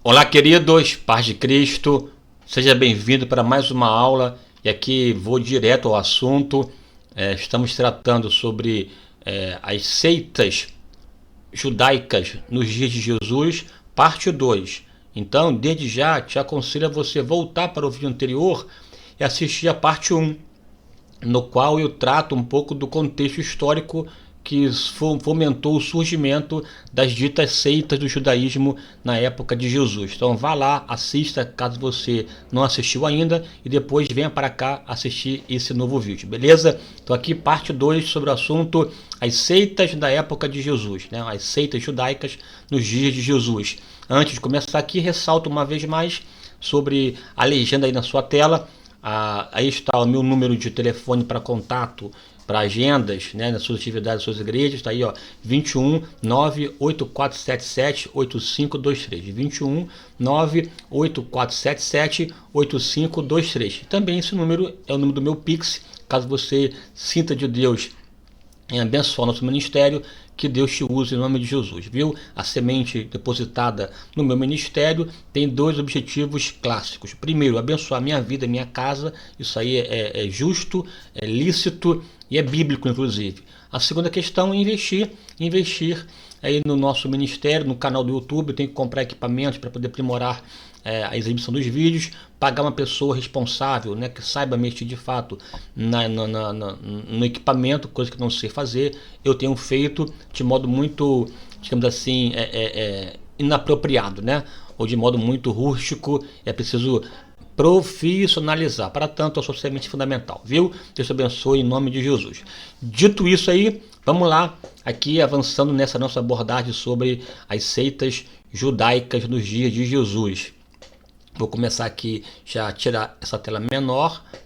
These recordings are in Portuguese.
Olá, queridos, paz de Cristo, seja bem-vindo para mais uma aula e aqui vou direto ao assunto. Estamos tratando sobre as seitas judaicas nos dias de Jesus, parte 2. Então, desde já, te aconselho a você voltar para o vídeo anterior e assistir a parte 1, no qual eu trato um pouco do contexto histórico que fomentou o surgimento das ditas seitas do judaísmo na época de Jesus. Então vá lá, assista caso você não assistiu ainda e depois venha para cá assistir esse novo vídeo, beleza? Então aqui parte 2 sobre o assunto as seitas da época de Jesus, né? As seitas judaicas nos dias de Jesus. Antes de começar aqui, ressalto uma vez mais sobre a legenda aí na sua tela. Aí está o meu número de telefone para contato, para agendas, né, nas suas atividades, nas suas igrejas, está aí, ó, 21 98477 8523, 21 98477 8523. Também esse número é o número do meu Pix, caso você sinta de Deus em abençoar nosso ministério, que Deus te use em nome de Jesus, viu? A semente depositada no meu ministério tem dois objetivos clássicos. Primeiro, abençoar minha vida, minha casa, isso aí é justo, é lícito e é bíblico, inclusive. A segunda questão é investir aí no nosso ministério, no canal do YouTube. Eu tenho que comprar equipamentos para poder aprimorar a exibição dos vídeos, pagar uma pessoa responsável, né, que saiba mexer de fato no equipamento, coisa que não sei fazer. Eu tenho feito de modo muito, digamos assim, inapropriado, né, ou de modo muito rústico. É preciso profissionalizar. Para tanto, a sua semente fundamental, viu? Deus te abençoe em nome de Jesus. Dito isso aí, vamos lá, aqui avançando nessa nossa abordagem sobre as seitas judaicas nos dias de Jesus. Vou começar aqui já tirar essa tela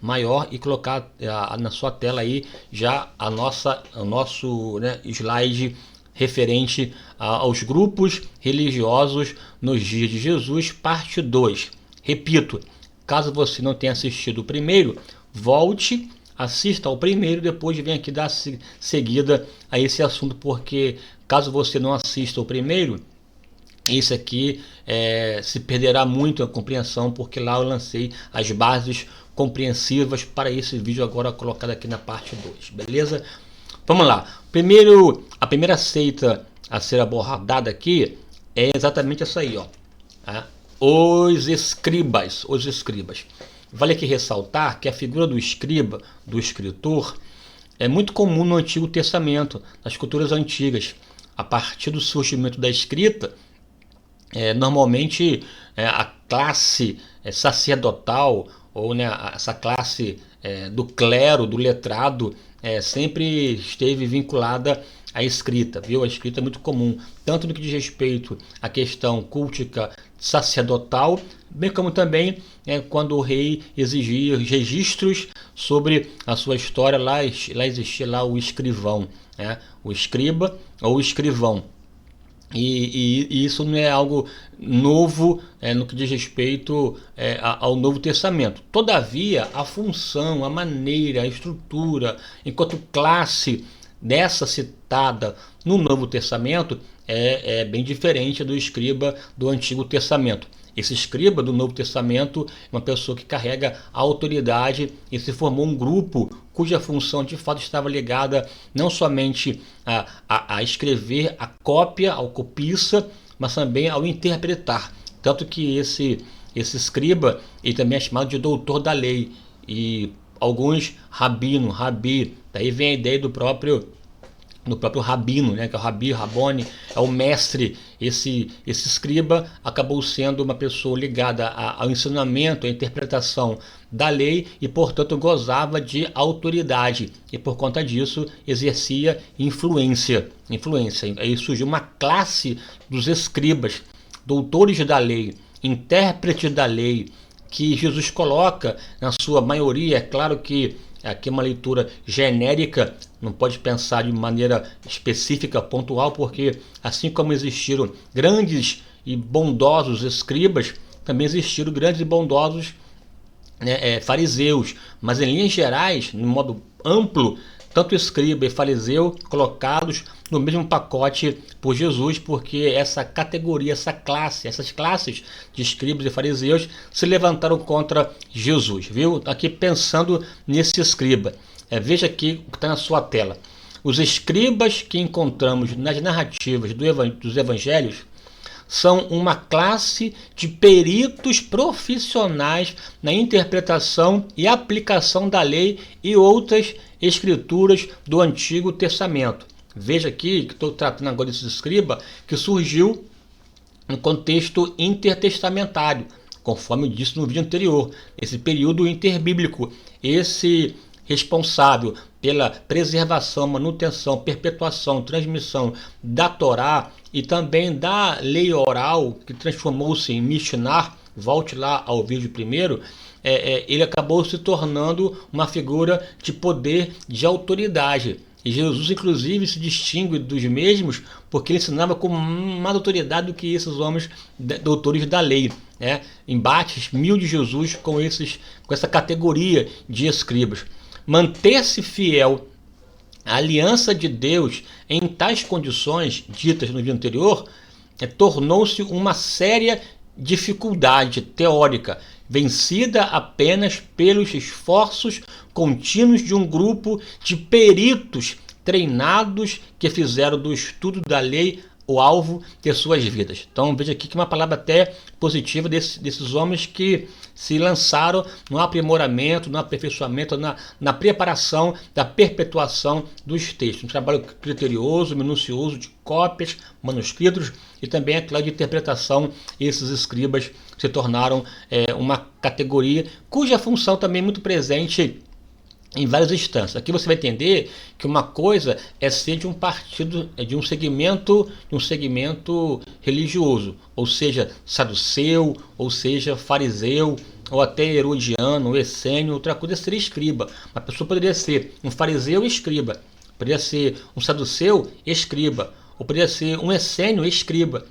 maior e colocar na sua tela aí já o nosso, né, slide referente aos grupos religiosos nos dias de Jesus, parte 2. Repito, caso você não tenha assistido o primeiro, volte, assista ao primeiro, depois vem aqui dar seguida a esse assunto, porque caso você não assista o primeiro, esse aqui se perderá muito a compreensão, porque lá eu lancei as bases compreensivas para esse vídeo agora colocado aqui na parte 2, beleza? Vamos lá. A primeira seita a ser abordada aqui é exatamente essa aí, ó. Os escribas. Vale aqui ressaltar que a figura do escriba, do escritor, é muito comum no Antigo Testamento, nas culturas antigas. A partir do surgimento da escrita, normalmente a classe sacerdotal, ou, né, essa classe do clero, do letrado, sempre esteve vinculada à escrita, viu? A escrita é muito comum, tanto no que diz respeito à questão cultica sacerdotal, bem como também quando o rei exigia registros sobre a sua história. Lá existia lá o escrivão, o escriba ou o escrivão. E isso não é algo novo no que diz respeito ao Novo Testamento. Todavia, a função, a maneira, a estrutura, enquanto classe dessa citada no Novo Testamento, é bem diferente do escriba do Antigo Testamento. Esse escriba do Novo Testamento é uma pessoa que carrega a autoridade e se formou um grupo cuja função de fato estava ligada não somente a escrever a cópia, ao copista, mas também ao interpretar. Tanto que esse escriba ele também é chamado de doutor da lei, e alguns rabi, daí vem a ideia do próprio rabino, né, que é o rabi, rabone, é o mestre. Esse escriba acabou sendo uma pessoa ligada ao ensinamento, à interpretação da lei e, portanto, gozava de autoridade e, por conta disso, exercia influência. Aí surgiu uma classe dos escribas, doutores da lei, intérpretes da lei, que Jesus coloca na sua maioria. É claro que aqui é uma leitura genérica, não pode pensar de maneira específica, pontual, porque assim como existiram grandes e bondosos escribas, também existiram grandes e bondosos fariseus. Mas em linhas gerais, no modo amplo, tanto escriba e fariseu colocados no mesmo pacote por Jesus, porque essa categoria, essas classes de escribas e fariseus se levantaram contra Jesus, viu? Aqui pensando nesse escriba, veja aqui o que está na sua tela. Os escribas que encontramos nas narrativas dos evangelhos são uma classe de peritos profissionais na interpretação e aplicação da lei e outras escrituras do Antigo Testamento. Veja aqui que estou tratando agora desse escriba que surgiu no contexto intertestamentário, conforme eu disse no vídeo anterior, esse período interbíblico, esse responsável pela preservação, manutenção, perpetuação, transmissão da Torá e também da lei oral, que transformou-se em Mishnah. Volte lá ao vídeo primeiro. Ele acabou se tornando uma figura de poder, de autoridade. E Jesus, inclusive, se distingue dos mesmos porque ele ensinava com mais autoridade do que esses homens doutores da lei, né? Embates mil de Jesus com essa categoria de escribas. Manter-se fiel à aliança de Deus em tais condições ditas no vídeo anterior tornou-se uma séria dificuldade teórica, vencida apenas pelos esforços contínuos de um grupo de peritos treinados que fizeram do estudo da lei o alvo de suas vidas. Então veja aqui que uma palavra até positiva desses homens que se lançaram no aprimoramento, no aperfeiçoamento, na preparação da perpetuação dos textos. Um trabalho criterioso, minucioso de cópias, manuscritos e também, é claro, de interpretação. Esses escribas se tornaram uma categoria cuja função também é muito presente em várias instâncias. Aqui você vai entender que uma coisa é ser de um partido, de um segmento religioso, ou seja, saduceu, ou seja, fariseu, ou até herodiano, ou essênio. Outra coisa seria escriba. Uma pessoa poderia ser um fariseu escriba, poderia ser um saduceu escriba, ou poderia ser um essênio escriba.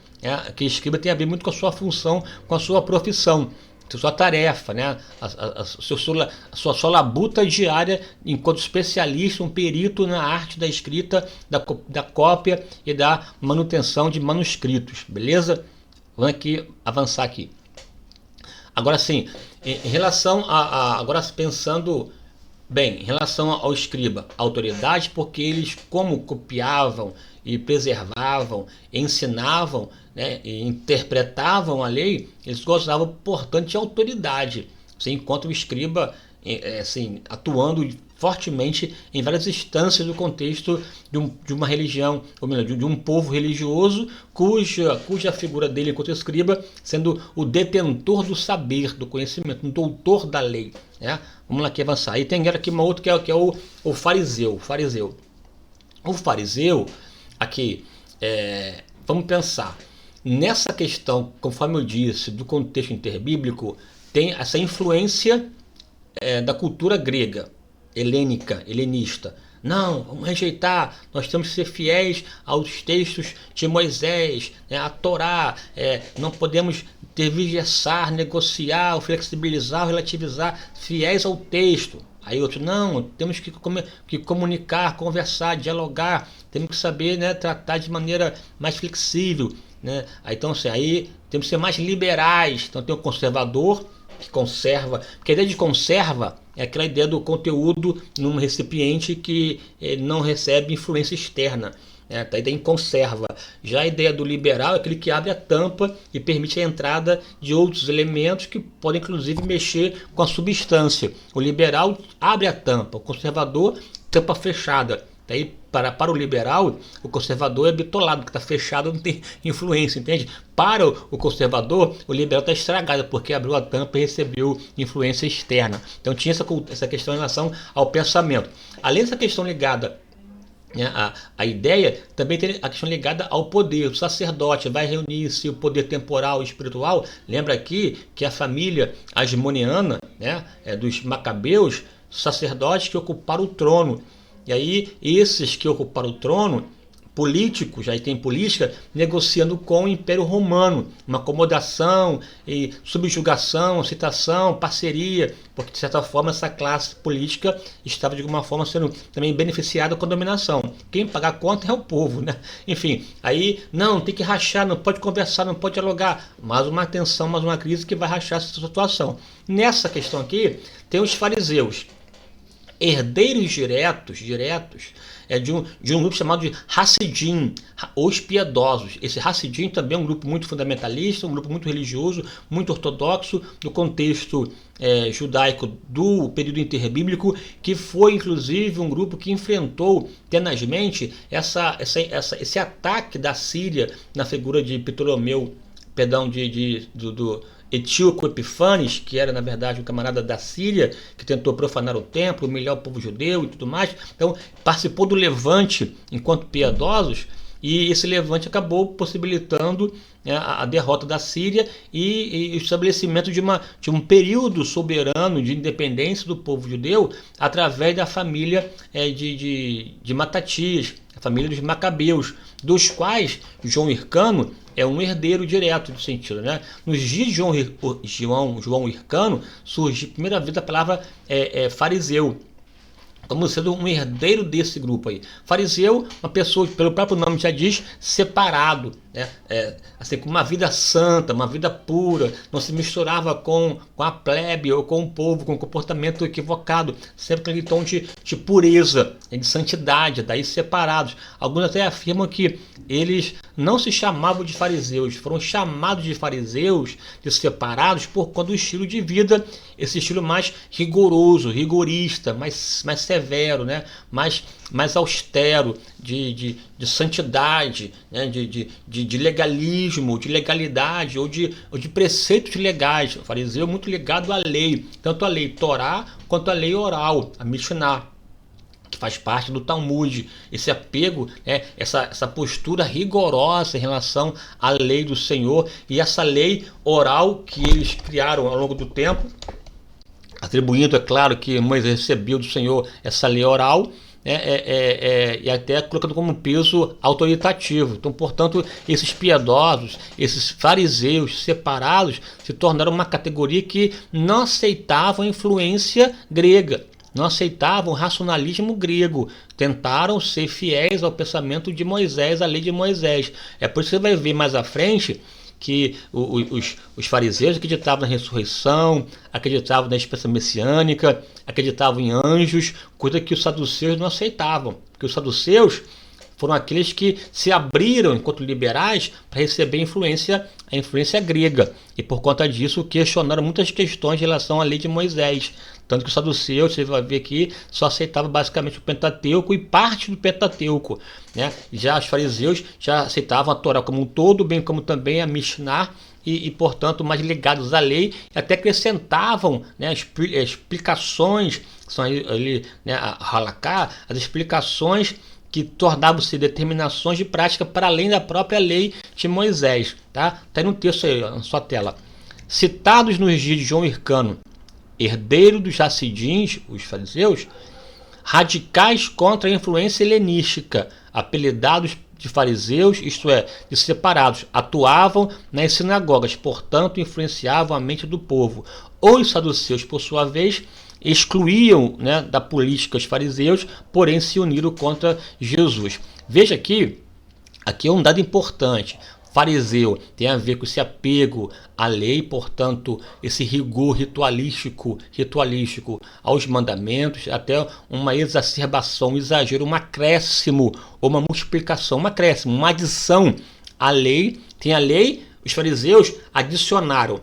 Que escriba tem a ver muito com a sua função, com a sua profissão, sua tarefa, né? a sua labuta diária enquanto especialista, um perito na arte da escrita, da cópia e da manutenção de manuscritos, beleza? Vamos avançar aqui. Agora sim, em relação agora pensando bem, em relação ao escriba, autoridade, porque eles, como copiavam e preservavam, ensinavam, né, e interpretavam a lei, eles gozavam, portanto, de autoridade. Você encontra o escriba atuando fortemente em várias instâncias do contexto de uma religião, ou melhor, de um povo religioso, cuja figura dele enquanto escriba sendo o detentor do saber, do conhecimento, um doutor da lei, né? Vamos lá aqui avançar. E tem aqui uma outra que é o fariseu. O fariseu, aqui, vamos pensar, nessa questão, conforme eu disse, do contexto interbíblico, tem essa influência da cultura grega, helenista. Não, vamos rejeitar, nós temos que ser fiéis aos textos de Moisés, a Torá, não podemos tergiversar, negociar, flexibilizar, relativizar, fiéis ao texto. Aí outro, não, temos que comunicar, conversar, dialogar, temos que saber, né, tratar de maneira mais flexível, né? Então assim, aí temos que ser mais liberais. Então tem o conservador, que conserva, porque a ideia de conserva é aquela ideia do conteúdo num recipiente que não recebe influência externa. A ideia em conserva. Já a ideia do liberal é aquele que abre a tampa e permite a entrada de outros elementos que podem inclusive mexer com a substância. O liberal abre a tampa, o conservador, tampa fechada. Daí, para o liberal, o conservador é bitolado, que está fechado, não tem influência, entende? Para o conservador, o liberal está estragado, porque abriu a tampa e recebeu influência externa. Então tinha essa questão em relação ao pensamento. Além dessa questão ligada, né, a ideia, também tem a questão ligada ao poder. O sacerdote vai reunir-se, o poder temporal e espiritual. Lembra aqui que a família asmoniana, né, dos macabeus, sacerdotes que ocuparam o trono. E aí, esses que ocuparam o trono, políticos, aí tem política, negociando com o Império Romano, uma acomodação, e subjugação, aceitação, parceria, porque de certa forma essa classe política estava de alguma forma sendo também beneficiada com a dominação. Quem pagar a conta é o povo, né? Enfim, aí não, tem que rachar, não pode conversar, não pode dialogar. Mais uma tensão, mais uma crise que vai rachar essa situação. Nessa questão aqui, tem os fariseus, herdeiros diretos de um grupo chamado de Hassidim, os piedosos. Esse Hassidim também é um grupo muito fundamentalista, um grupo muito religioso, muito ortodoxo, no contexto judaico do período interbíblico, que foi inclusive um grupo que enfrentou tenazmente esse ataque da Síria na figura de Ptolomeu, do Etíoco Epifanes, que era na verdade um camarada da Síria, que tentou profanar o templo, humilhar o povo judeu e tudo mais. Então participou do levante enquanto piedosos, e esse levante acabou possibilitando a derrota da Síria e o estabelecimento de um período soberano de independência do povo judeu através da família de Matatias, a família dos Macabeus, dos quais João Hircano é um herdeiro direto do sentido, né? Nos dias de João Hircano surge a primeira vez a palavra fariseu, como sendo um herdeiro desse grupo aí. Fariseu, uma pessoa, pelo próprio nome já diz, separado, né? Assim, com uma vida santa, uma vida pura, não se misturava com a plebe ou com o povo, com um comportamento equivocado, sempre aquele tom de pureza, de santidade, daí separados. Alguns até afirmam que eles não se chamavam de fariseus, foram chamados de fariseus, de separados, por conta do estilo de vida, esse estilo mais rigoroso, rigorista, mais severo, né? mais austero, de santidade, né? de legalismo, de legalidade ou de preceitos legais. O fariseu é muito ligado à lei, tanto a lei Torá quanto a lei oral, a Mishnah, que faz parte do Talmud. Esse apego, essa postura rigorosa em relação à lei do Senhor, e essa lei oral que eles criaram ao longo do tempo, atribuindo, é claro, que Moisés recebeu do Senhor essa lei oral, e até colocando como um peso autoritativo. Então, portanto, esses piedosos, esses fariseus separados, se tornaram uma categoria que não aceitavam a influência grega, não aceitavam o racionalismo grego, tentaram ser fiéis ao pensamento de Moisés, à lei de Moisés. É por isso que você vai ver mais à frente que os fariseus acreditavam na ressurreição, acreditavam na esperança messiânica, acreditavam em anjos, coisa que os saduceus não aceitavam, porque os saduceus foram aqueles que se abriram enquanto liberais para receber a influência grega, e por conta disso questionaram muitas questões em relação à lei de Moisés. Tanto que os saduceus, você vai ver aqui, só aceitavam basicamente o Pentateuco e parte do Pentateuco, né? Já os fariseus já aceitavam a Torá como um todo, bem como também a Mishnah, e portanto mais ligados à lei, e até acrescentavam, né, explicações, que são ali, né, a Halaká, as explicações que tornavam-se determinações de prática para além da própria lei de Moisés. Tá aí no texto aí, na sua tela. Citados nos dias de João Hircano, herdeiro dos Hassidins, os fariseus, radicais contra a influência helenística, apelidados de fariseus, isto é, de separados, atuavam nas sinagogas, portanto influenciavam a mente do povo. Os saduceus, por sua vez, excluíam, né, da política os fariseus, porém se uniram contra Jesus. Veja aqui é um dado importante. Fariseu tem a ver com esse apego à lei, portanto, esse rigor ritualístico aos mandamentos, até uma exacerbação, um exagero, um acréscimo ou uma multiplicação, um acréscimo, uma adição à lei. Tem a lei, os fariseus adicionaram,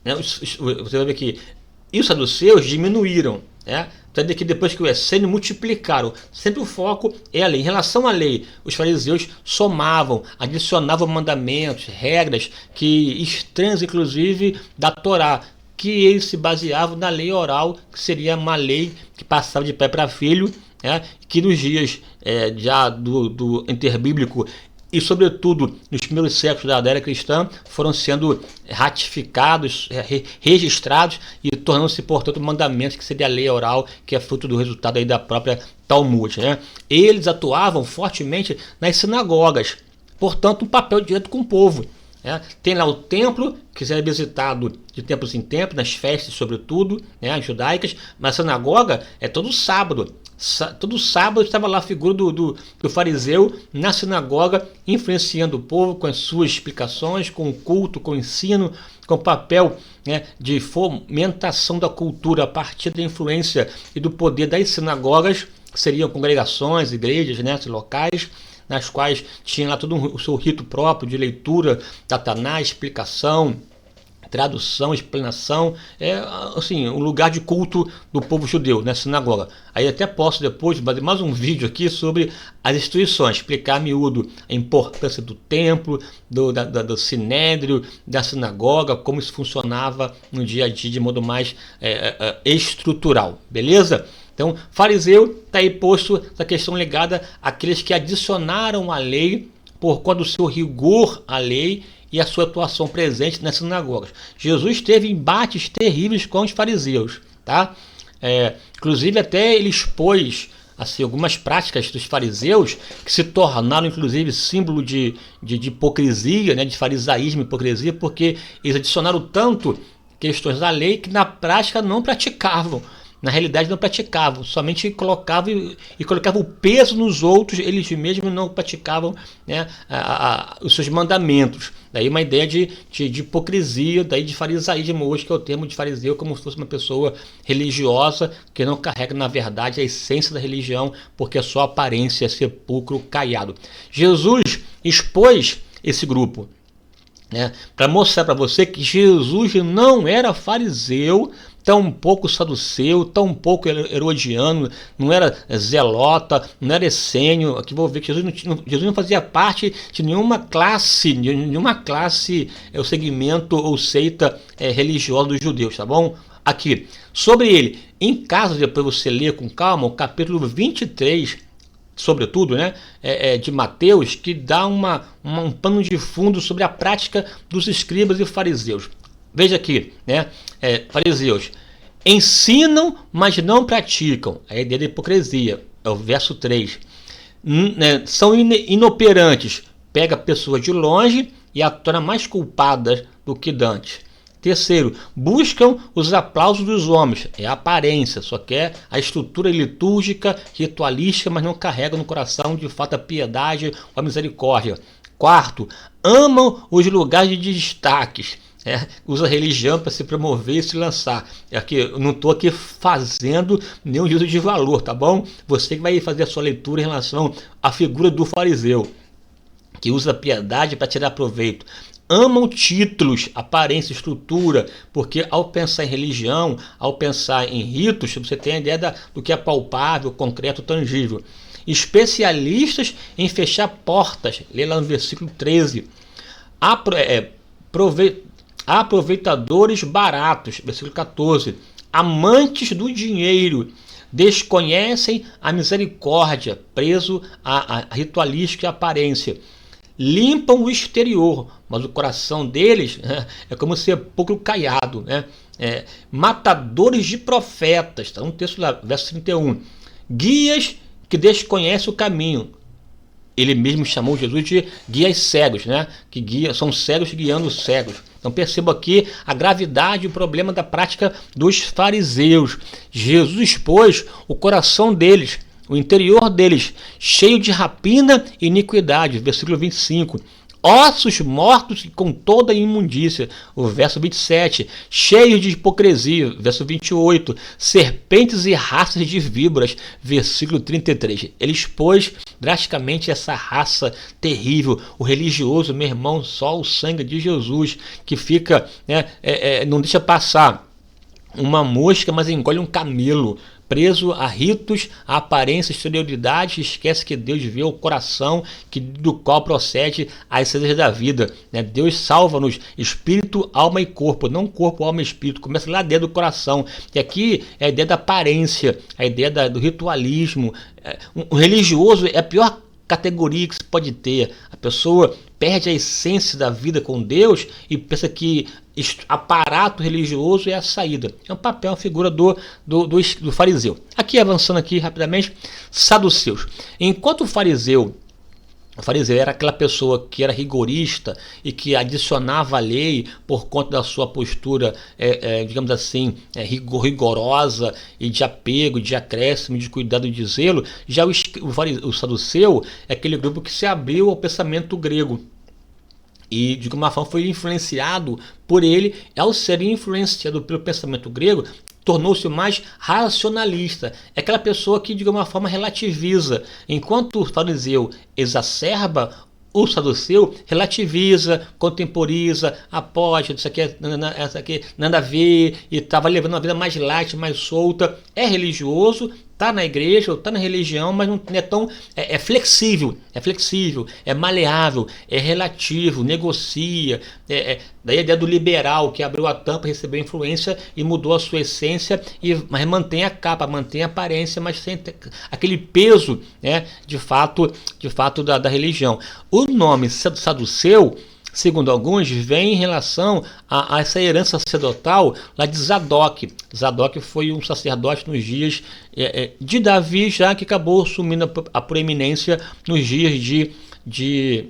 né? Você vai ver aqui, e os saduceus diminuíram, né? Tanto que depois que o essênio multiplicaram, sempre o foco é a lei. Em relação à lei, os fariseus somavam, adicionavam mandamentos, regras que estranhas inclusive da Torá, que eles se baseavam na lei oral, que seria uma lei que passava de pai para filho, né? Que nos dias já do interbíblico e sobretudo nos primeiros séculos da era cristã foram sendo ratificados, registrados e tornando-se, portanto, mandamentos, que seria a lei oral, que é fruto do resultado aí da própria Talmud, né? Eles atuavam fortemente nas sinagogas, portanto, um papel direto com o povo. Tem lá o templo, que é visitado de tempos em tempos, nas festas sobretudo, né, judaicas, mas a sinagoga é todo sábado. Todo sábado estava lá a figura do fariseu na sinagoga, influenciando o povo com as suas explicações, com o culto, com o ensino, com o papel, né, de fomentação da cultura a partir da influência e do poder das sinagogas, que seriam congregações, igrejas, né, locais, nas quais tinha lá todo o seu rito próprio de leitura da Taná, explicação, tradução, explanação, assim, um lugar de culto do povo judeu, né, sinagoga. Aí até posso depois fazer mais um vídeo aqui sobre as instituições, explicar a miúdo a importância do templo, do sinédrio, da sinagoga, como isso funcionava no dia a dia de modo mais estrutural, beleza? Então, fariseu está aí posto essa questão ligada àqueles que adicionaram a lei por conta do seu rigor à lei e a sua atuação presente nas sinagogas. Jesus teve embates terríveis com os fariseus, tá? Inclusive até ele expôs assim, algumas práticas dos fariseus que se tornaram inclusive símbolo de hipocrisia, né? De farisaísmo e hipocrisia, porque eles adicionaram tanto questões da lei que na prática não praticavam. Na realidade não praticavam, somente colocavam o peso nos outros, eles mesmos não praticavam, né, os seus mandamentos. Daí uma ideia de hipocrisia, daí de farisaísmo hoje, que é o termo de fariseu, como se fosse uma pessoa religiosa que não carrega na verdade a essência da religião, porque é só aparência, sepulcro caiado. Jesus expôs esse grupo, né, para mostrar para você que Jesus não era fariseu, tão pouco saduceu, tão pouco herodiano, não era zelota, não era essênio. Aqui vou ver que Jesus não fazia parte de nenhuma classe, o segmento ou seita religiosa dos judeus, tá bom? Aqui, sobre ele, em casa, depois você lê com calma, o capítulo 23, sobretudo, né, de Mateus, que dá um pano de fundo sobre a prática dos escribas e fariseus. Veja aqui, né, fariseus, ensinam, mas não praticam. A ideia da hipocrisia, é o verso 3. São inoperantes, pega a pessoa de longe e a torna mais culpada do que dantes. Terceiro, buscam os aplausos dos homens, é a aparência, só quer a estrutura litúrgica, ritualística, mas não carrega no coração de fato a piedade ou a misericórdia. Quarto, amam os lugares de destaques, usa a religião para se promover e se lançar. Aqui, eu não estou aqui fazendo nenhum juízo de valor, tá bom? Você que vai fazer a sua leitura em relação à figura do fariseu, que usa a piedade para tirar proveito. Amam títulos, aparência, estrutura, porque ao pensar em religião, ao pensar em ritos, você tem a ideia do que é palpável, concreto, tangível. Especialistas em fechar portas, lê lá no versículo 13. Aproveitadores baratos, versículo 14. Amantes do dinheiro, desconhecem a misericórdia, preso à ritualística e aparência. Limpam o exterior, mas o coração deles é como sepulcro caiado, né? Matadores de profetas, está no texto lá, verso 31. Guias que desconhecem o caminho. Ele mesmo chamou Jesus de guias cegos, né? São cegos guiando os cegos. Então perceba aqui a gravidade e o problema da prática dos fariseus. Jesus expôs o coração deles, o interior deles, cheio de rapina e iniquidade. Versículo 25. Ossos mortos e com toda a imundícia. O verso 27. Cheios de hipocrisia. Verso 28. Serpentes e raças de víboras. Versículo 33. Ele expôs drasticamente essa raça terrível. O religioso, meu irmão, só o sangue de Jesus que fica, não deixa passar uma mosca, mas engole um camelo. Preso a ritos, a aparência, exterioridade, esquece que Deus vê o coração do qual procede as cenas da vida. Deus salva-nos espírito, alma e corpo, não corpo, alma e espírito. Começa lá dentro do coração. E aqui é a ideia da aparência, a ideia do ritualismo. O religioso é a pior categoria que se pode ter. A pessoa perde a essência da vida com Deus e pensa que aparato religioso é a saída. É um papel, uma figura do fariseu. Aqui, avançando aqui rapidamente, saduceus. Enquanto o fariseu era aquela pessoa que era rigorista e que adicionava a lei por conta da sua postura, digamos assim, rigorosa e de apego, de acréscimo, de cuidado e de zelo. Já o saduceu é aquele grupo que se abriu ao pensamento grego e de alguma forma foi influenciado por ele. Ao ser influenciado pelo pensamento grego, tornou-se mais racionalista. É aquela pessoa que de alguma forma relativiza. Enquanto o fariseu exacerba, o saduceu relativiza, contemporiza, aposta, isso aqui nada a ver, e estava levando uma vida mais light, mais solta. É religioso, está na igreja, está na religião, mas não é tão... É flexível, é maleável, é relativo, negocia. Daí a ideia do liberal, que abriu a tampa, recebeu influência e mudou a sua essência, mas mantém a capa, mantém a aparência, mas sem aquele peso, né, de fato da religião. O nome saduceu, segundo alguns, vem em relação a essa herança sacerdotal lá de Zadok. Zadok foi um sacerdote nos dias de Davi, já que acabou assumindo a proeminência nos dias de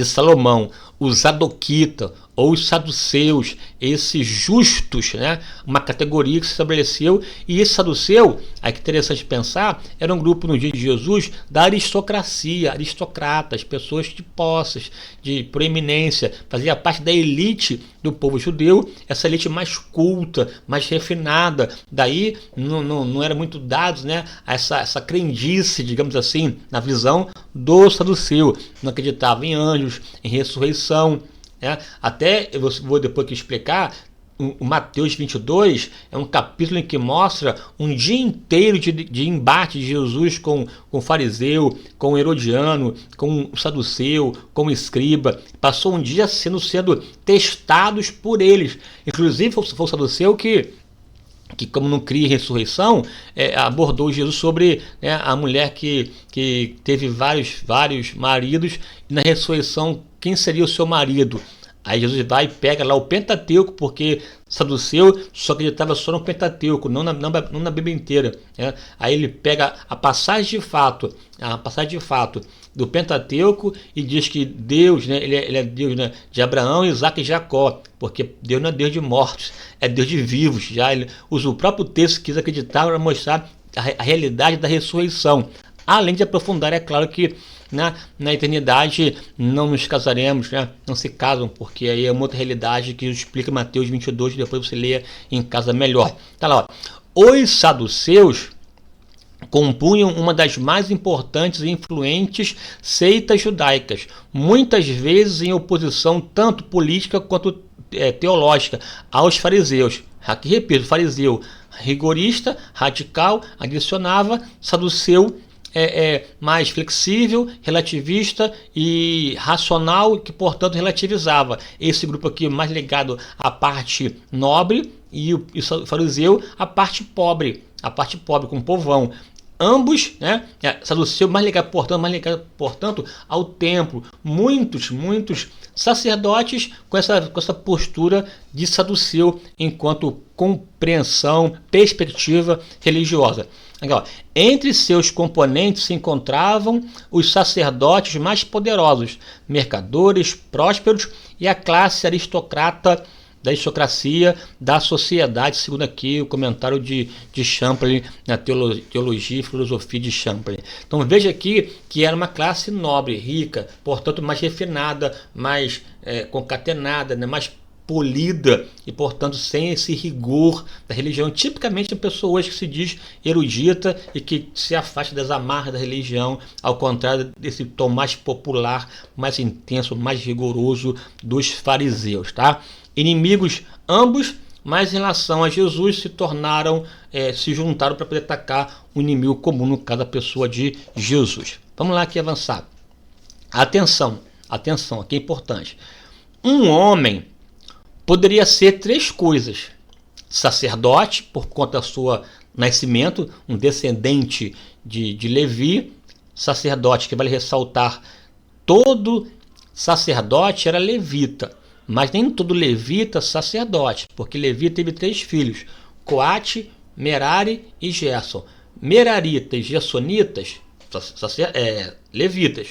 Salomão. Os Zadoquita ou os saduceus, esses justos, né? Uma categoria que se estabeleceu, e esse saduceu, aí que é interessante pensar, era um grupo no dia de Jesus da aristocracia, aristocratas, pessoas de posses, de proeminência, fazia parte da elite do povo judeu, essa elite mais culta, mais refinada. Daí não era muito dados, né, a essa crendice, digamos assim, na visão do saduceu. Não acreditava em anjos, em ressurreição. Até eu vou depois aqui explicar. O Mateus 22 é um capítulo em que mostra um dia inteiro de embate de Jesus com o fariseu, com o herodiano, com o saduceu, com o escriba. Passou um dia sendo testados por eles. Inclusive foi o saduceu que como não cria ressurreição, abordou Jesus sobre, né, a mulher que teve vários maridos, e na ressurreição, quem seria o seu marido? Aí Jesus vai e pega lá o Pentateuco, porque saduceu só acreditava só no Pentateuco, não na Bíblia inteira, né? Aí ele pega a passagem de fato do Pentateuco e diz que Deus, né, ele é Deus, né, de Abraão, Isaac e Jacó, porque Deus não é Deus de mortos, é Deus de vivos. Já ele usa o próprio texto que quis acreditar para mostrar a realidade da ressurreição. Além de aprofundar, é claro que na eternidade não nos casaremos, né? Não se casam, porque aí é uma outra realidade que explica Mateus 22, depois você leia em casa melhor. Tá lá, ó. Os saduceus compunham uma das mais importantes e influentes seitas judaicas, muitas vezes em oposição tanto política quanto teológica aos fariseus. Aqui repito, fariseu rigorista, radical, adicionava, saduceu mais flexível, relativista e racional, que portanto relativizava. Esse grupo aqui mais ligado à parte nobre e o fariseu à parte pobre com o povão. Ambos, né, saduceu mais ligado, portanto, ao templo. Muitos sacerdotes com essa postura de saduceu enquanto compreensão, perspectiva religiosa. Aqui, ó. Entre seus componentes se encontravam os sacerdotes mais poderosos, mercadores prósperos e a classe aristocrata da aristocracia da sociedade, segundo aqui o comentário de Champlain, na Teologia e Filosofia de Champlain. Então veja aqui que era uma classe nobre, rica, portanto mais refinada, mais concatenada, né, mais polida e, portanto, sem esse rigor da religião. Tipicamente pessoas que se diz erudita e que se afasta das amarras da religião, ao contrário desse tom mais popular, mais intenso, mais rigoroso dos fariseus, tá? Inimigos ambos, mas em relação a Jesus se juntaram para poder atacar um inimigo comum, no caso a pessoa de Jesus. Vamos lá aqui avançar. Atenção, aqui é importante. Um homem poderia ser três coisas: sacerdote, por conta do seu nascimento, um descendente de Levi; sacerdote, que vale ressaltar, todo sacerdote era levita, mas nem todo levita sacerdote, porque Levi teve 3 filhos, Coate, Merari e Gerson. Meraritas e Gersonitas, levitas.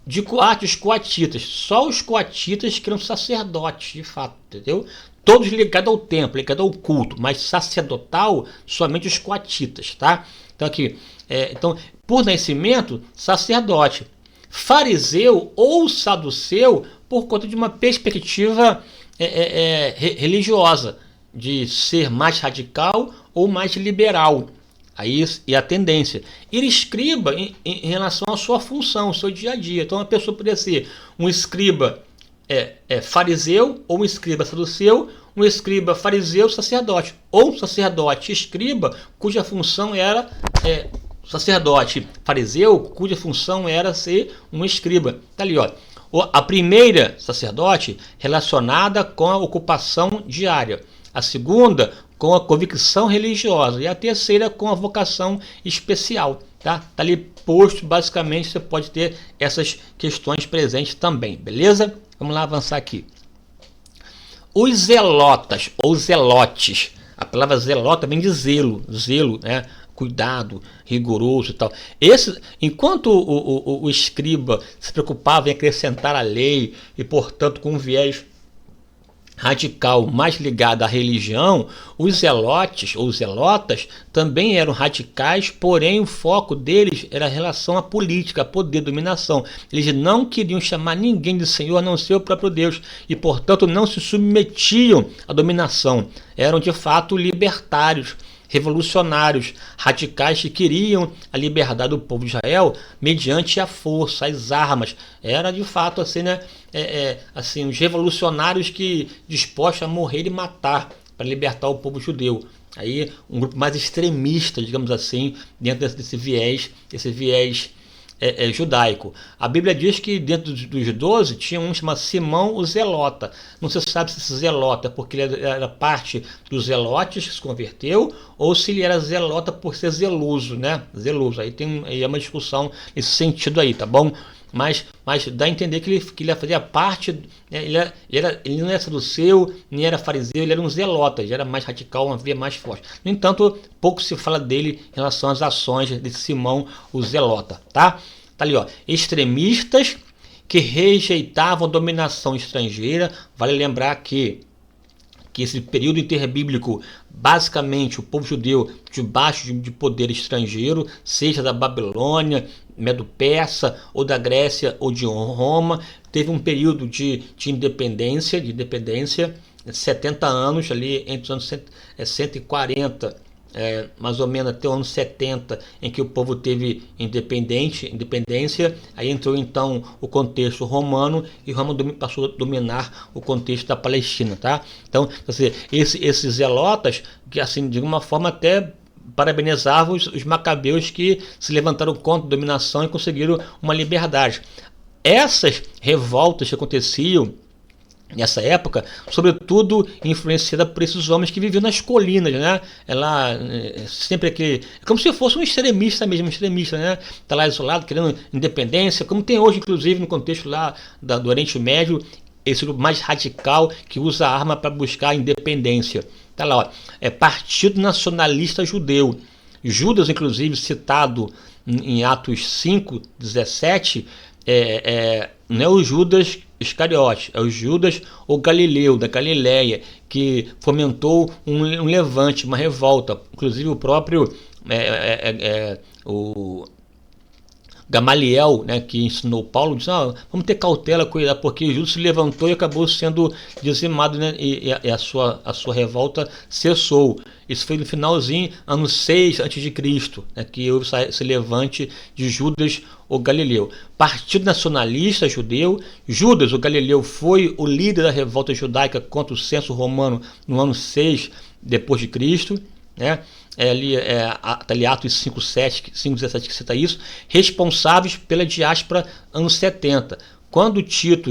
De Coate, os coatitas, só os coatitas que eram sacerdotes, de fato, entendeu? Todos ligados ao templo, ligados ao culto, mas sacerdotal, somente os coatitas, tá? Então aqui, então, por nascimento, sacerdote. Fariseu ou saduceu por conta de uma perspectiva religiosa, de ser mais radical ou mais liberal. Aí, e a tendência. E escriba em relação à sua função, ao seu dia a dia. Então, a pessoa poderia ser um escriba fariseu, ou um escriba saduceu, um escriba fariseu sacerdote, ou um sacerdote escriba, cuja função era sacerdote fariseu, cuja função era ser um escriba. Tá ali, ó. A primeira, sacerdote, relacionada com a ocupação diária. A segunda, com a convicção religiosa. E a terceira, com a vocação especial. Tá ali posto, basicamente, você pode ter essas questões presentes também. Beleza? Vamos lá avançar aqui. Os zelotas, ou zelotes. A palavra zelota vem de zelo, né? Cuidado, rigoroso e tal. Enquanto o escriba se preocupava em acrescentar a lei e, portanto, com um viés radical mais ligado à religião, os zelotes ou zelotas também eram radicais, porém o foco deles era a relação à política, a poder, dominação. Eles não queriam chamar ninguém de Senhor a não ser o próprio Deus e, portanto, não se submetiam à dominação. Eram, de fato, libertários, revolucionários, radicais que queriam a liberdade do povo de Israel mediante a força, as armas. Era de fato assim, né? Assim, os revolucionários que dispostos a morrer e matar para libertar o povo judeu. Aí um grupo mais extremista, digamos assim, dentro desse viés, judaico. A Bíblia diz que dentro dos 12 tinha um chamado Simão o Zelota. Não se sabe se esse Zelota é porque ele era parte dos Zelotes que se converteu ou se ele era Zelota por ser zeloso, né? Zeloso. Aí é uma discussão nesse sentido aí, tá bom? Mas dá a entender que ele fazia parte, né? Ele não era saduceu, nem era fariseu, ele era um zelota, ele era mais radical, uma via mais forte. No entanto, pouco se fala dele em relação às ações de Simão o Zelota, tá? Tá ali, ó, extremistas que rejeitavam a dominação estrangeira. Vale lembrar que esse período interbíblico, basicamente, o povo judeu debaixo de poder estrangeiro, seja da Babilônia, Medo-Persa, ou da Grécia, ou de Roma, teve um período de independência, 70 anos, ali entre os anos 140, mais ou menos até o ano 70, em que o povo teve independência. Aí entrou então o contexto romano e Roma passou a dominar o contexto da Palestina, tá? Então, esses zelotas, que assim, de alguma forma até parabenizavam os macabeus que se levantaram contra a dominação e conseguiram uma liberdade. Essas revoltas que aconteciam nessa época, sobretudo influenciada por esses homens que viviam nas colinas, né? Ela sempre aquele, como se fosse um extremista, né? Tá lá isolado, querendo independência, como tem hoje, inclusive, no contexto lá do Oriente Médio, esse grupo mais radical que usa a arma para buscar a independência. Tá lá, ó, Partido Nacionalista Judeu. Judas, inclusive, citado em Atos 5:17, não é o Judas Iscariote, é o Judas o Galileu, da Galileia, que fomentou um levante, uma revolta. Inclusive o próprio o Gamaliel, né, que ensinou Paulo, disse: vamos ter cautela, cuidar, porque Judas se levantou e acabou sendo dizimado, né, e a sua revolta cessou. Isso foi no finalzinho, ano 6 a.C., né, que houve esse levante de Judas o Galileu. Partido Nacionalista Judeu. Judas o Galileu foi o líder da revolta judaica contra o censo romano no ano 6 depois de Cristo, né? Ali Atos 5:17 que cita isso, responsáveis pela diáspora anos 70. quando Tito,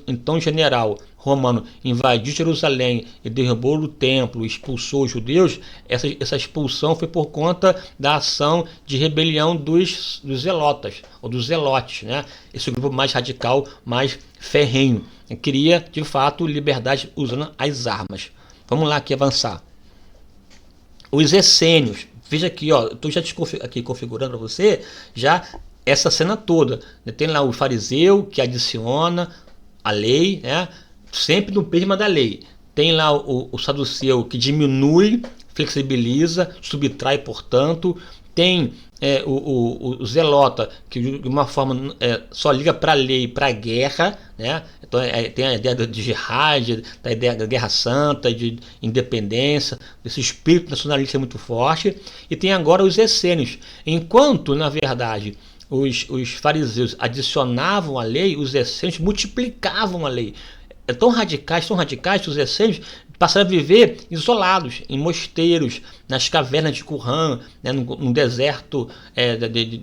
então general romano, invadiu Jerusalém e derrubou o templo, expulsou os judeus, essa expulsão foi por conta da ação de rebelião dos zelotas, ou dos zelotes, né? Esse grupo mais radical, mais ferrenho, queria de fato liberdade usando as armas. Vamos lá aqui avançar. Os essênios, veja aqui, ó, estou já aqui configurando para você já essa cena toda. Tem lá o fariseu que adiciona a lei, né? Sempre no prisma da lei. Tem lá o saduceu que diminui, flexibiliza, subtrai, portanto. Tem o zelota, que de uma forma só liga para a lei, para a guerra, né? Então tem a ideia de jihad, da ideia da guerra santa, de independência, desse espírito nacionalista muito forte. E tem agora os essênios. Enquanto, na verdade, os fariseus adicionavam a lei, os essênios multiplicavam a lei. Tão radicais que os essênios passaram a viver isolados, em mosteiros, nas cavernas de Qumran, né, no deserto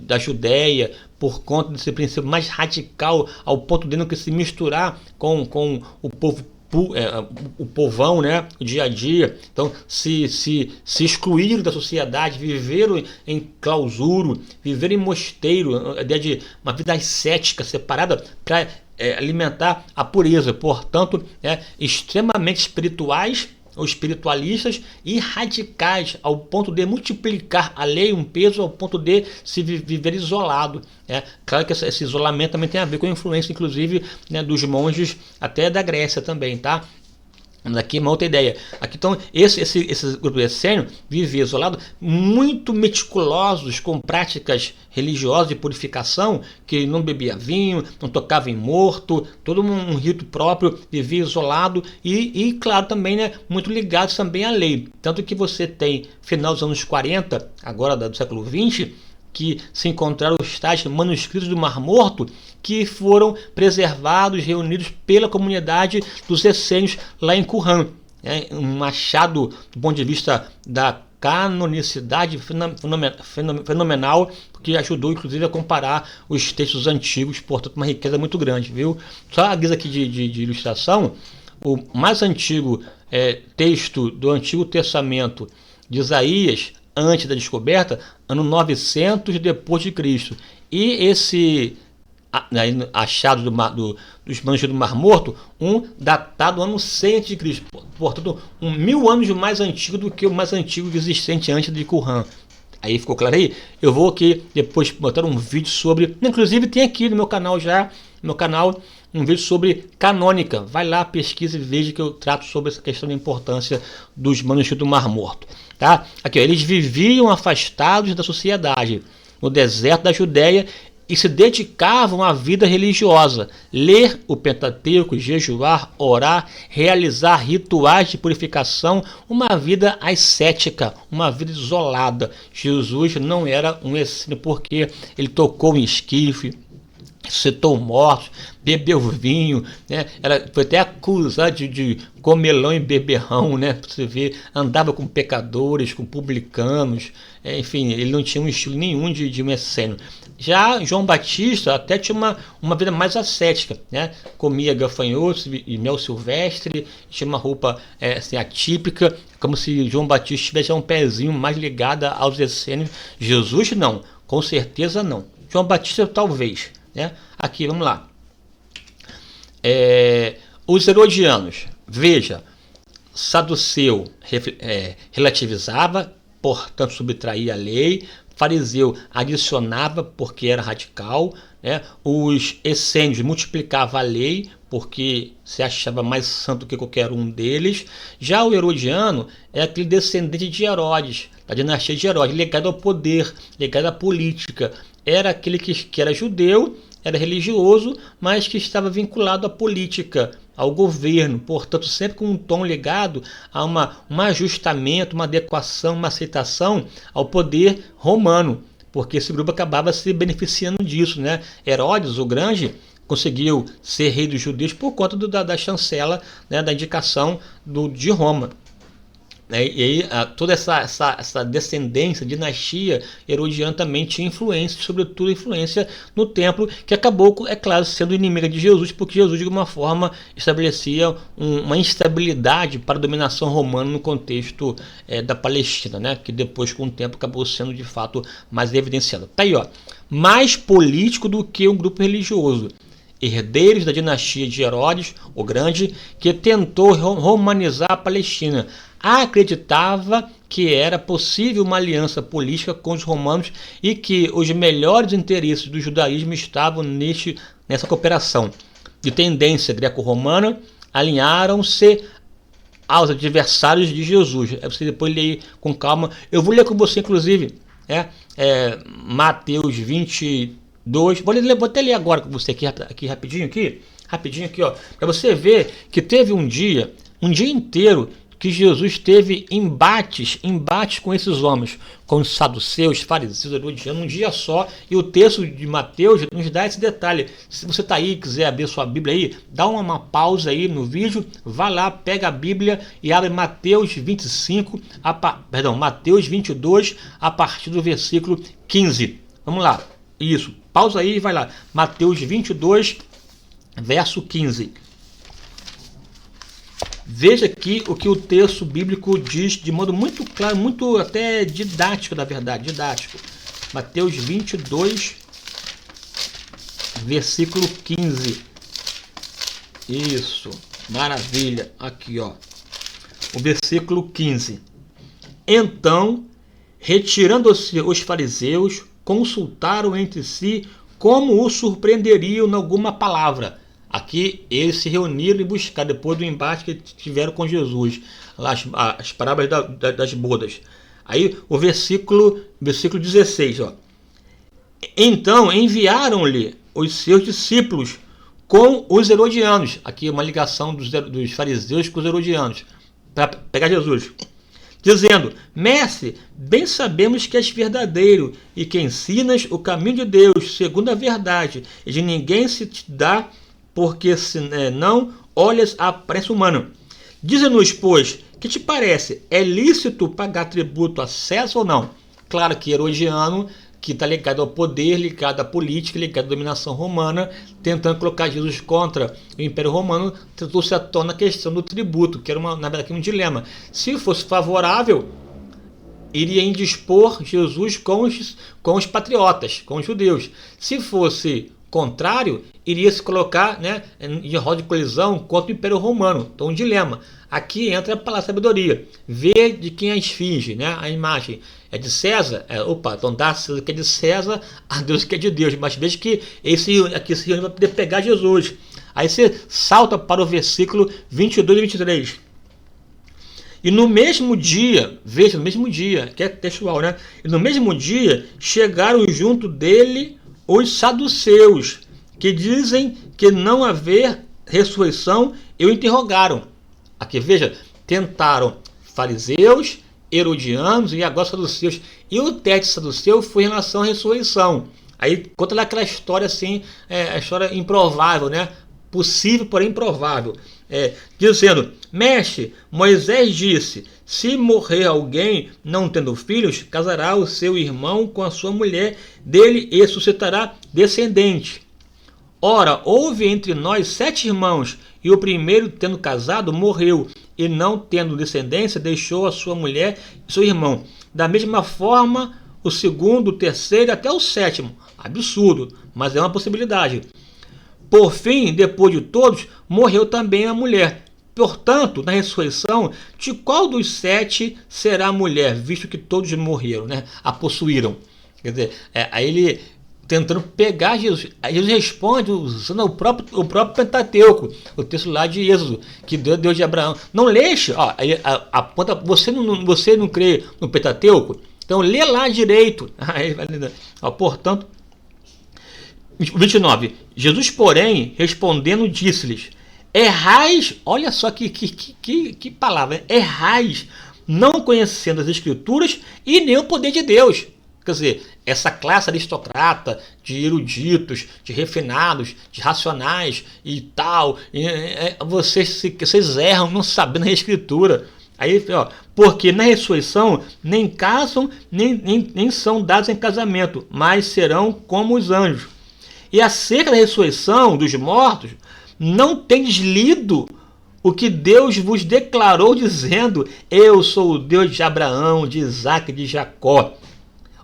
da Judéia, por conta desse princípio mais radical, ao ponto de não se misturar com o povo, o povão, né, o dia a dia. Então se excluíram da sociedade, viveram em clausura, viveram em mosteiro, a ideia de uma vida ascética, separada, para alimentar a pureza, portanto, extremamente espirituais ou espiritualistas e radicais, ao ponto de multiplicar a lei, um peso, ao ponto de se viver isolado. Claro que esse isolamento também tem a ver com a influência, inclusive, né, dos monges até da Grécia também, tá? Mas aqui uma outra ideia. Aqui então, esse grupo essênio vivia isolado, muito meticulosos com práticas religiosas de purificação, que não bebia vinho, não tocava em morto, todo um rito próprio, vivia isolado e claro, também, né, muito ligados também à lei. Tanto que você tem, final dos anos 40, agora do século 20, que se encontraram os tais manuscritos do Mar Morto, que foram preservados, reunidos pela comunidade dos essênios lá em Qumran. Um achado do ponto de vista da canonicidade fenomenal, que ajudou inclusive a comparar os textos antigos, portanto uma riqueza muito grande, viu? Só a guisa aqui de ilustração, o mais antigo texto do Antigo Testamento de Isaías, antes da descoberta, ano 900 depois de Cristo. E esse achado dos manuscritos do Mar Morto, datado do ano 100 a.C., portanto, 1000 anos mais antigo do que o mais antigo existente antes de Qumran. Aí ficou claro aí? Eu vou aqui depois botar um vídeo sobre, inclusive tem aqui no meu canal um vídeo sobre canônica. Vai lá, pesquisa e veja que eu trato sobre essa questão da importância dos manuscritos do Mar Morto. Tá? Aqui, ó, eles viviam afastados da sociedade, no deserto da Judéia, e se dedicavam à vida religiosa, ler o Pentateuco, jejuar, orar, realizar rituais de purificação, uma vida ascética, uma vida isolada. Jesus não era um essênio porque ele tocou em esquife, ressuscitou mortos, bebeu vinho, né? Foi até acusado de comelão e beberrão, né? Você vê, andava com pecadores, com publicanos, enfim, ele não tinha um estilo nenhum de um essênio. Já João Batista até tinha uma vida mais ascética, né? Comia gafanhotos e mel silvestre, tinha uma roupa assim, atípica, como se João Batista tivesse um pezinho mais ligado aos essênios. Jesus não, com certeza não. João Batista talvez. Aqui, vamos lá. Os herodianos, veja, saduceu relativizava, portanto subtraía a lei, fariseu adicionava porque era radical, né? Os essênios multiplicavam a lei porque se achava mais santo que qualquer um deles. Já o herodiano é aquele descendente de Herodes, da dinastia de Herodes, ligado ao poder, ligado à política. Era aquele que era judeu, era religioso, mas que estava vinculado à política, ao governo, portanto sempre com um tom ligado a um ajustamento, uma adequação, uma aceitação ao poder romano, porque esse grupo acabava se beneficiando disso, né? Herodes, o Grande, conseguiu ser rei dos judeus por conta da chancela, né, da indicação de Roma. E aí toda essa descendência, dinastia herodiana também tinha influência, sobretudo influência no templo, que acabou, é claro, sendo inimiga de Jesus, porque Jesus de alguma forma estabelecia uma instabilidade para a dominação romana no contexto da Palestina, né? Que depois com o tempo acabou sendo de fato mais evidenciado. Tá aí, ó, mais político do que um grupo religioso. Herdeiros da dinastia de Herodes, o Grande, que tentou romanizar a Palestina, acreditava que era possível uma aliança política com os romanos e que os melhores interesses do judaísmo estavam nessa cooperação. De tendência greco-romana, alinharam-se aos adversários de Jesus. Você depois lê com calma. Eu vou ler com você, inclusive, Mateus 22. Vou até ler agora com você aqui rapidinho aqui, ó, para você ver que teve um dia inteiro que Jesus teve embates com esses homens, com os saduceus, fariseus, herodianos, um dia só, e o texto de Mateus nos dá esse detalhe. Se você está aí e quiser abrir sua Bíblia aí, dá uma pausa aí no vídeo, vai lá, pega a Bíblia e abre Mateus 22, a partir do versículo 15. Vamos lá, isso, pausa aí e vai lá, Mateus 22, verso 15. Veja aqui o que o texto bíblico diz de modo muito claro, muito até didático, na verdade, didático. Mateus 22, versículo 15. Isso, maravilha. Aqui, ó, o versículo 15. Então, retirando-se os fariseus, consultaram entre si como o surpreenderiam em alguma palavra. Aqui eles se reuniram e buscaram, depois do embate que tiveram com Jesus, as parábolas das bodas. Aí o versículo 16, ó. Então enviaram-lhe os seus discípulos com os herodianos. Aqui uma ligação dos fariseus com os herodianos, para pegar Jesus. Dizendo: Mestre, bem sabemos que és verdadeiro e que ensinas o caminho de Deus segundo a verdade, e de ninguém se te dá, porque se não olhas a aparência humana. Dize-nos, pois, que te parece? É lícito pagar tributo a César ou não? Claro que herodiano, que está ligado ao poder, ligado à política, ligado à dominação romana, tentando colocar Jesus contra o Império Romano, trouxe à tona a questão do tributo, que era na verdade um dilema. Se fosse favorável, iria indispor Jesus com os patriotas, com os judeus. Se fosse contrário, iria se colocar, né, em roda de colisão contra o Império Romano. Então, um dilema. Aqui entra a palavra sabedoria. Ver de quem é a esfinge, né, a imagem. É de César? Então dá a César que é de César, a Deus que é de Deus. Mas veja que esse aqui se reúne para poder pegar Jesus. Aí você salta para o versículo 22 e 23. E no mesmo dia, veja, no mesmo dia, que é textual, né? E no mesmo dia chegaram junto dele os saduceus, que dizem que não haver ressurreição, e o interrogaram. Aqui, veja, tentaram fariseus, herodianos e agora saduceus. E o teste saduceu foi em relação à ressurreição. Aí conta lá aquela história assim, a história improvável, né? Possível, porém improvável. Dizendo: Mestre, Moisés disse: se morrer alguém não tendo filhos, casará o seu irmão com a sua mulher, dele e suscitará descendente. Ora, houve entre nós 7 irmãos, e o primeiro, tendo casado, morreu, e não tendo descendência, deixou a sua mulher e seu irmão. Da mesma forma, o segundo, o terceiro, até o 7º. Absurdo, mas é uma possibilidade. Por fim, depois de todos, morreu também a mulher. Portanto, na ressurreição, de qual dos 7 será a mulher, visto que todos morreram, né? A possuíram. Quer dizer, aí ele tentando pegar Jesus. Aí Jesus responde usando o próprio Pentateuco, o texto lá de Êxodo, que Deus de Abraão. Não leste, ó, aí aponta, você não crê no Pentateuco? Então lê lá direito. Aí, ó, portanto, 29. Jesus, porém, respondendo, disse-lhes: errais, olha só que palavra, errais, não conhecendo as Escrituras e nem o poder de Deus. Quer dizer, essa classe aristocrata de eruditos, de refinados, de racionais e tal, vocês erram não sabendo a Escritura. Aí, ó, porque na ressurreição nem casam, nem são dados em casamento, mas serão como os anjos. E acerca da ressurreição dos mortos, não tendes lido o que Deus vos declarou, dizendo: eu sou o Deus de Abraão, de Isaque e de Jacó.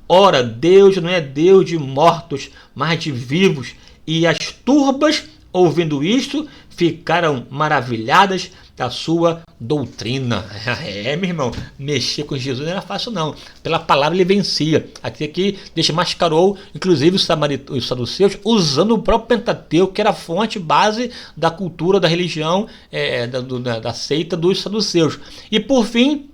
Ora, Deus não é Deus de mortos, mas de vivos. E as turbas, ouvindo isto, ficaram maravilhadas da sua doutrina. Meu irmão, mexer com Jesus não era fácil não. Pela palavra ele vencia. Aqui desmascarou, inclusive os saduceus, usando o próprio Pentateuco, que era a fonte base da cultura, da religião, da seita dos saduceus. E por fim,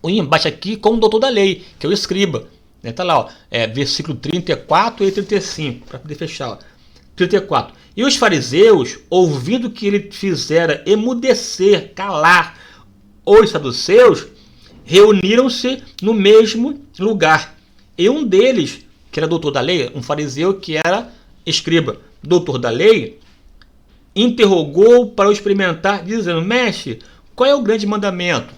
o embate aqui com o doutor da lei, que é o escriba. Está lá, ó, versículo 34 e 35, para poder fechar. Ó. 34. E os fariseus, ouvindo que ele fizera emudecer, calar os saduceus, reuniram-se no mesmo lugar. E um deles, que era doutor da lei, um fariseu que era escriba, doutor da lei, interrogou para o experimentar, dizendo: mestre, qual é o grande mandamento?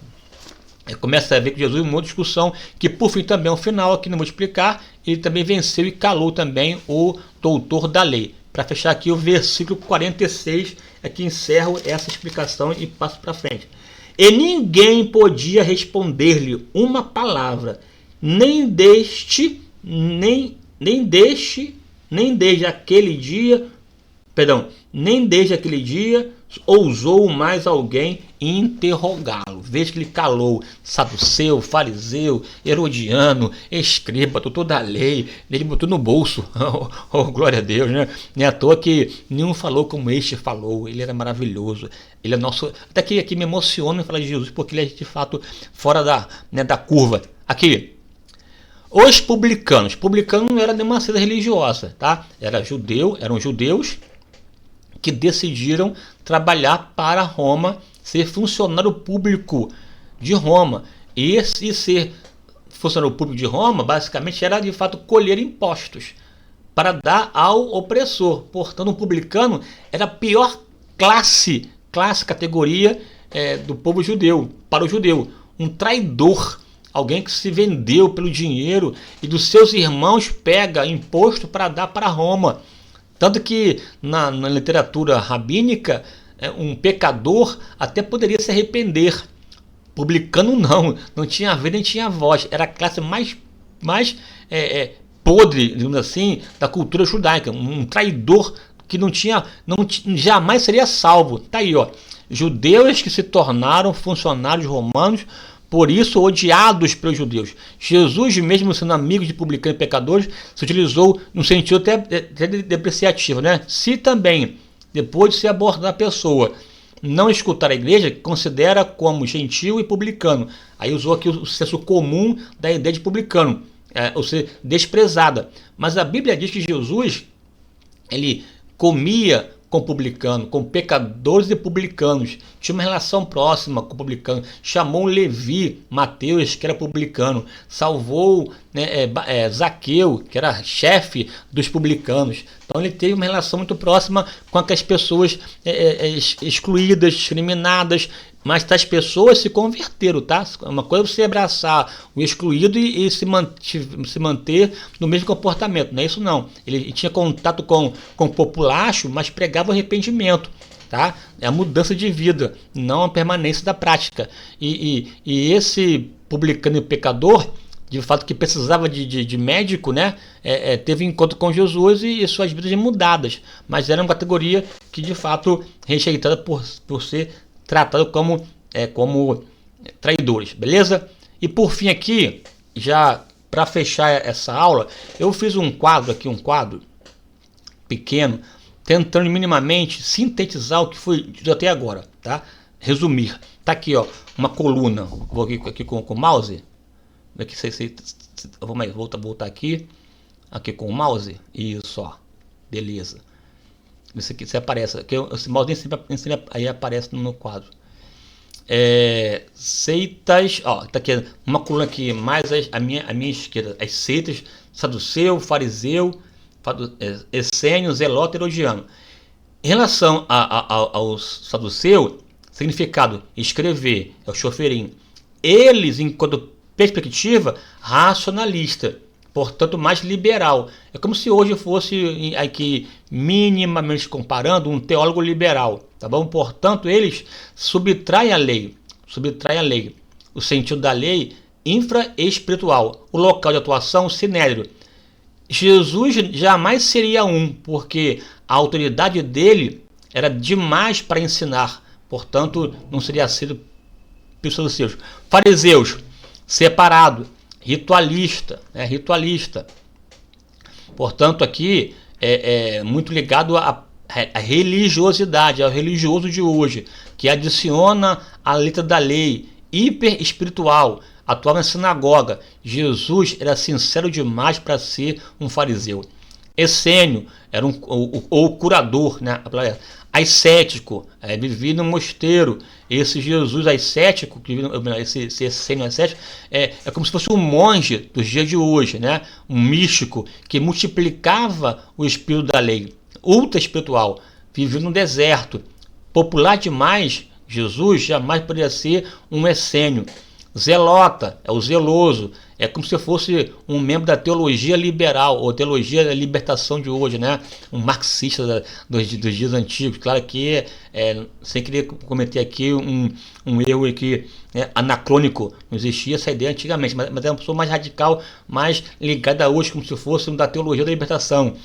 Começa a ver que Jesus, uma discussão que por fim também é um final, aqui não vou explicar, ele também venceu e calou também o doutor da lei. Para fechar aqui o versículo 46, aqui encerro essa explicação e passo para frente. E ninguém podia responder-lhe uma palavra, nem desde aquele dia ousou mais alguém interrogá-lo. Veja que ele calou saduceu, fariseu, herodiano, escriba, doutor da lei, ele botou no bolso. Oh, glória a Deus, né? Não é à toa que nenhum falou como este falou. Ele era maravilhoso. Ele é nosso. Até que aqui me emociona em falar de Jesus, porque ele é de fato fora da curva. Aqui. Os publicanos. Publicano não era nenhuma seita religiosa, tá? Eram judeus que decidiram trabalhar para Roma, ser funcionário público de Roma. E ser funcionário público de Roma, basicamente, era de fato colher impostos para dar ao opressor. Portanto, um publicano era a pior categoria do povo judeu, para o judeu. Um traidor, alguém que se vendeu pelo dinheiro e dos seus irmãos pega imposto para dar para Roma. Tanto que na literatura rabínica, um pecador até poderia se arrepender. Publicano não tinha vez nem tinha voz. Era a classe mais podre, digamos assim, da cultura judaica. Um traidor que jamais seria salvo. Tá aí, ó. Judeus que se tornaram funcionários romanos, por isso odiados pelos judeus. Jesus, mesmo sendo amigo de publicanos e pecadores, se utilizou num sentido até depreciativo, né? Se também, depois de se abordar a pessoa, não escutar a igreja, considera como gentil e publicano. Aí usou aqui o senso comum da ideia de publicano, ou seja, desprezada. Mas a Bíblia diz que Jesus, ele comia com publicano, com pecadores e publicanos, tinha uma relação próxima com o publicano, chamou Levi, Mateus, que era publicano, salvou Zaqueu, que era chefe dos publicanos. Então ele teve uma relação muito próxima com aquelas pessoas excluídas, discriminadas, mas tais pessoas se converteram, tá? Uma coisa é você abraçar o excluído e se manter no mesmo comportamento, não é isso não. Ele tinha contato com o populacho, mas pregava o arrependimento, tá? É a mudança de vida, não a permanência da prática. E esse publicano e pecador, de fato que precisava de médico, né? Teve encontro com Jesus e suas vidas mudadas, mas era uma categoria que de fato rejeitada por ser tratado como traidores, beleza? E por fim aqui, já para fechar essa aula, eu fiz um quadro pequeno, tentando minimamente sintetizar o que foi dito até agora, tá? Resumir. Tá aqui, ó, uma coluna. Vou aqui com o mouse. Aqui, vou voltar aqui com o mouse. Isso, ó. Beleza. Isso aqui se aparece. Aqui, esse mouse nem sempre aí aparece no quadro. Seitas, ó, tá aqui uma coluna aqui mais a minha esquerda, as seitas saduceu, fariseu, essênio, zelota e herodiano. Em relação aos saduceus, Significado: escrever, é o choferim. Eles, enquanto perspectiva, racionalista, portanto mais liberal. É como se hoje fosse, aqui minimamente comparando, um teólogo liberal, tá bom? Portanto, eles subtraem a lei, o sentido da lei infra-espiritual, o local de atuação, o sinédrio. Jesus jamais seria um, porque a autoridade dele era demais para ensinar, portanto não seria sido pessoas dos seus. Fariseus, separado, ritualista, portanto aqui é muito ligado à religiosidade, ao religioso de hoje, que adiciona a letra da lei, hiper espiritual, atuava na sinagoga. Jesus era sincero demais para ser um fariseu. Essênio era o curador, né? Ascético, vivia no mosteiro. Esse Jesus ascético, esse Essênio ascético, é como se fosse um monge dos dias de hoje, né? Um místico que multiplicava o espírito da lei. Ultra espiritual, vivia no deserto. Popular demais, Jesus jamais poderia ser um essênio. Zelota, é o zeloso, é como se fosse um membro da teologia liberal, ou teologia da libertação de hoje, né? Um marxista dos dias antigos. Claro que, sem querer cometer aqui um erro aqui, anacrônico, não existia essa ideia antigamente, mas era uma pessoa mais radical, mais ligada a hoje, como se fosse um da teologia da libertação.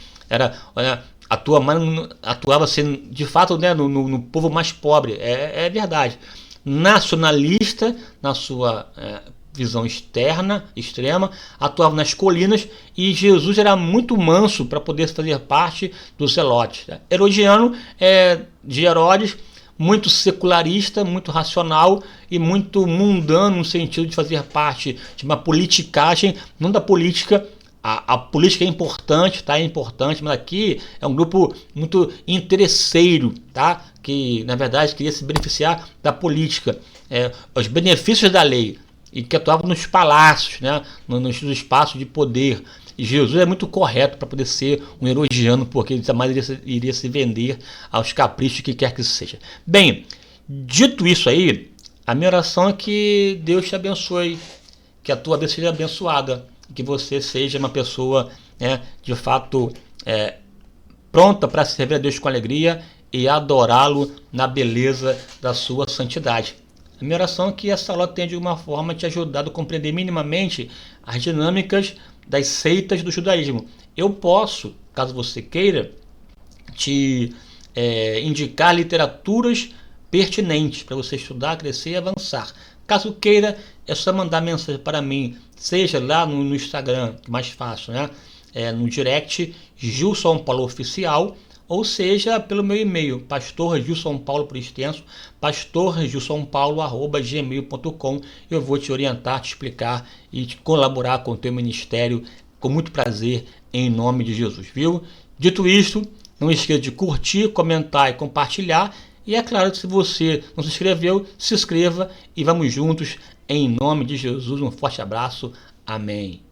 Atuava assim, de fato, né, no povo mais pobre, é verdade. Nacionalista na sua visão extrema, atuava nas colinas, e Jesus era muito manso para poder fazer parte dos zelotes. Herodiano de Herodes, muito secularista, muito racional e muito mundano, no sentido de fazer parte de uma politicagem, não da política. A política é importante, tá? É importante, mas aqui é um grupo muito interesseiro, tá? Que, na verdade, queria se beneficiar da política, os benefícios da lei, e que atuavam nos palácios, né? Nos espaços de poder. E Jesus é muito correto para poder ser um herodiano, porque ele jamais iria se vender aos caprichos que quer que seja. Bem, dito isso aí, a minha oração é que Deus te abençoe, que a tua vida seja abençoada, que você seja uma pessoa, de fato, pronta para servir a Deus com alegria e adorá-lo na beleza da sua santidade. A minha oração é que essa aula tenha de alguma forma te ajudado a compreender minimamente as dinâmicas das seitas do judaísmo. Eu posso, caso você queira, te indicar literaturas pertinentes para você estudar, crescer e avançar. Caso queira, é só mandar mensagem para mim, seja lá no Instagram, que é mais fácil, né? No direct, Gilson Paulo Oficial, ou seja, pelo meu e-mail, Pastor Gilson Paulo por extenso, pastorgilsonpaulo@gmail.com. Eu vou te orientar, te explicar e te colaborar com o teu ministério com muito prazer, em nome de Jesus, viu? Dito isto, não esqueça de curtir, comentar e compartilhar. E é claro que se você não se inscreveu, se inscreva e vamos juntos em nome de Jesus. Um forte abraço. Amém.